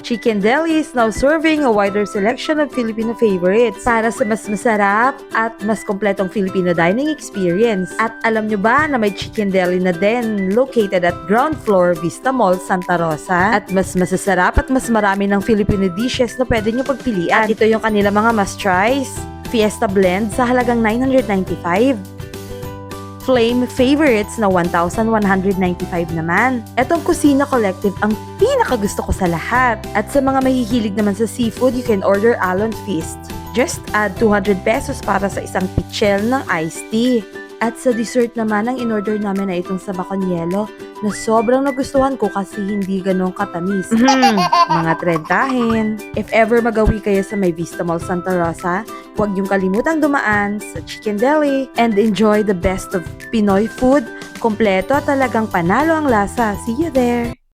Chicken Deli is now serving a wider selection of Filipino favorites para sa mas masarap at mas kompletong Filipino dining experience. At alam nyo ba na may Chicken Deli na din located at ground floor Vista Mall, Santa Rosa? At mas masasarap at mas marami ng Filipino dishes na pwede nyo pagpilian. At ito yung kanila mga must-tries. Fiesta Blend sa halagang 995. Flame Favorites na 1,195 naman. Etong Kusina Collective ang pinakagusto ko sa lahat. At sa mga mahihilig naman sa seafood, you can order Alon Feast. Just add 200 pesos para sa isang pichel ng iced tea. At sa dessert naman, ang in-order namin na itong sabakon yelo na sobrang nagustuhan ko kasi hindi ganun katamis. Mga trentahin. If ever magawi kayo sa may Vista Mall Santa Rosa, huwag niyong kalimutang dumaan sa Chicken Deli and enjoy the best of Pinoy food. Kompleto at talagang panalo ang lasa. See you there!